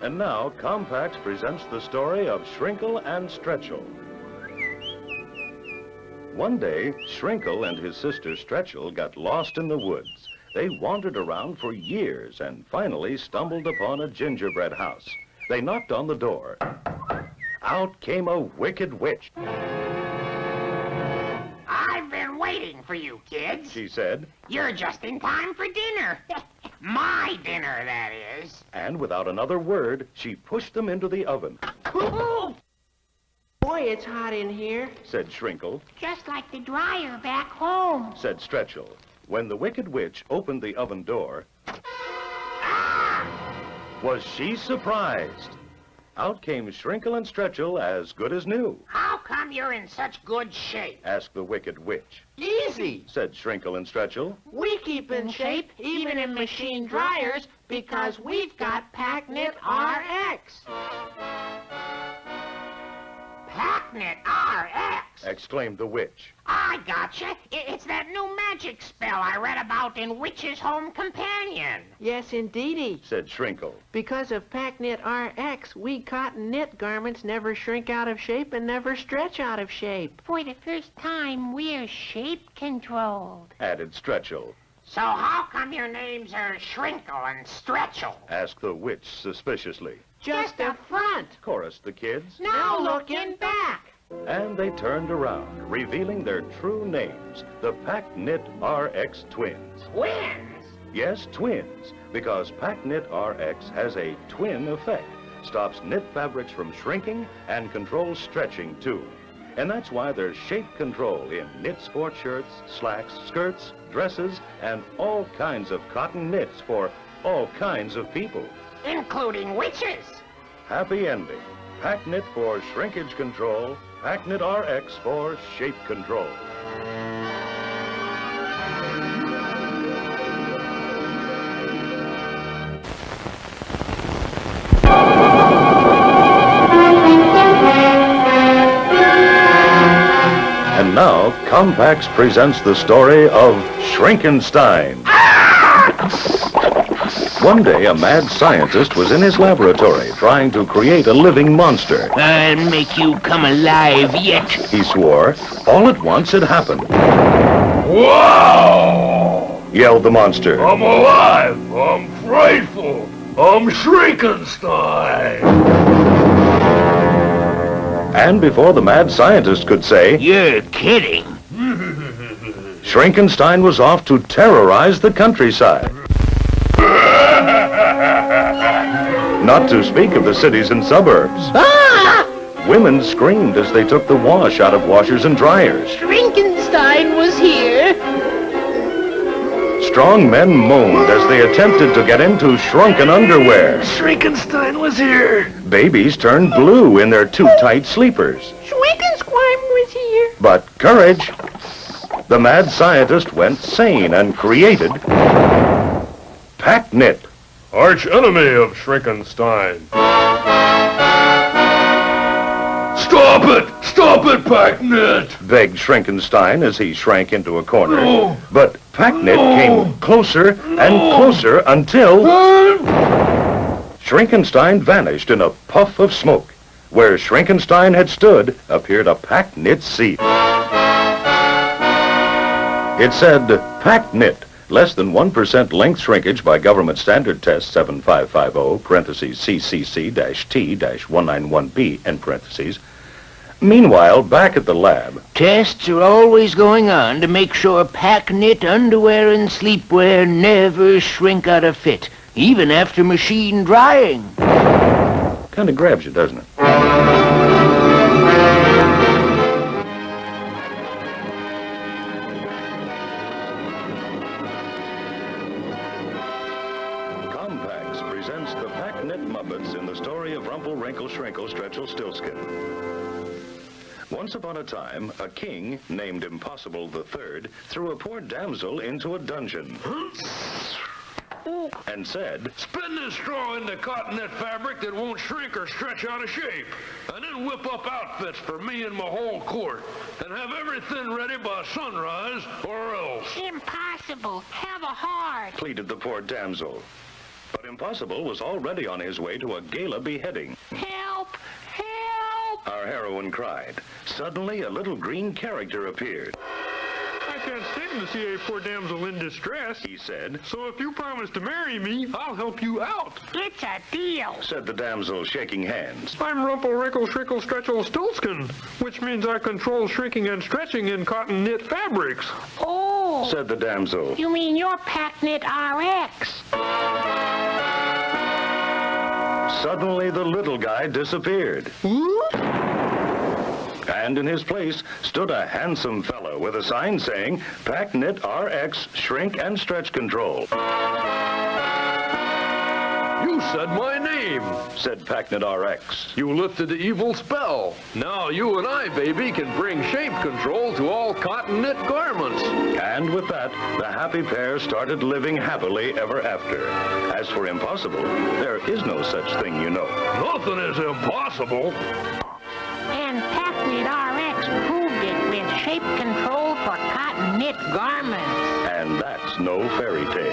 And now, Compax presents the story of Shrinkle and Stretchel. One day, Shrinkle and his sister Stretchel got lost in the woods. They wandered around for years and finally stumbled upon a gingerbread house. They knocked on the door. Out came a wicked witch. I've been waiting for you, kids. She said. You're just in time for dinner. My dinner, that is. And without another word, she pushed them into the oven. Oh, boy, it's hot in here. Said Shrinkle. Just like the dryer back home. Said Stretchel. When the wicked witch opened the oven door, was she surprised? Out came Shrinkle and Stretchel as good as new. How come you're in such good shape? Asked the wicked witch. Easy. Said Shrinkle and Stretchel. We keep in shape, even in machine dryers, because we've got PacKnit RX. PacKnit RX? Exclaimed the witch. I gotcha. It's that new magic spell I read about in Witch's Home Companion. Yes, indeedy. Said Shrinkle. Because of PacKnit RX, we cotton knit garments never shrink out of shape and never stretch out of shape. For the first time, we're shape-controlled. Added Stretchel. So how come your names are Shrinkle and Stretchel? Asked the witch suspiciously. Just a front. Chorused the kids. Now looking back. And they turned around, revealing their true names, the PacKnit RX twins. Twins? Yes, twins, because PacKnit RX has a twin effect, stops knit fabrics from shrinking and controls stretching too. And that's why there's shape control in knit sport shirts, slacks, skirts, dresses, and all kinds of cotton knits for all kinds of people. Including witches. Happy ending. PacKnit for shrinkage control, PacKnit RX for shape control. And now, Compax presents the story of Shrinkenstein. One day, a mad scientist was in his laboratory trying to create a living monster. I'll make you come alive yet. He swore. All at once it happened. Wow! Yelled the monster. I'm alive! I'm frightful! I'm Shrinkenstein! And before the mad scientist could say, You're kidding. Shrinkenstein was off to terrorize the countryside. Not to speak of the cities and suburbs. Ah! Women screamed as they took the wash out of washers and dryers. Shrinkenstein was here. Strong men moaned as they attempted to get into shrunken underwear. Shrinkenstein was here! Babies turned blue in their too tight sleepers. Shrinkensquime was here. But courage! The mad scientist went sane and created PacKnit. Arch enemy of Shrinkenstein. Stop it! Stop it, PacKnit! Begged Shrinkenstein as he shrank into a corner. No. But PacKnit came closer and closer until Shrinkenstein vanished in a puff of smoke. Where Shrinkenstein had stood appeared a PacKnit seat. It said PacKnit. Less than 1% length shrinkage by government standard test 7550, parentheses CCC-T-191B, end parentheses. Meanwhile, back at the lab, Tests are always going on to make sure PacKnit underwear and sleepwear never shrink out of fit, even after machine drying. kind of grabs you, doesn't it? Presents the PacKnit Muppets in the story of Rumple, Wrinkle, Shrinkle, Stretchel, Stillskin. Once upon a time, a king named Impossible III threw a poor damsel into a dungeon and said, Spin this straw into cotton knit fabric that won't shrink or stretch out of shape, and then whip up outfits for me and my whole court, and have everything ready by sunrise or else. Impossible. Have a heart. pleaded the poor damsel. But Impossible was already on his way to a gala beheading. Help! Help! Our heroine cried. Suddenly, a little green character appeared. I can't stand to see a poor damsel in distress, He said, so if you promise to marry me, I'll help you out. It's a deal. said the damsel, shaking hands. I'm Rumpel Rickle Stretchel Stulskin, which means I control shrinking and stretching in cotton knit fabrics. Oh, Said the damsel. you mean you're PackNet RX? Suddenly, the little guy disappeared. And in his place stood a handsome fellow with a sign saying, PackNet RX Shrink and Stretch Control. You said my name. Said PackNet RX. You lifted the evil spell. Now you and I, baby, can bring shape control to all cotton knit garments. And with that, the happy pair started living happily ever after. As for impossible, there is no such thing, you know. Nothing is impossible. And PackNet RX proved it with shape control for cotton knit garments. And that's no fairy tale.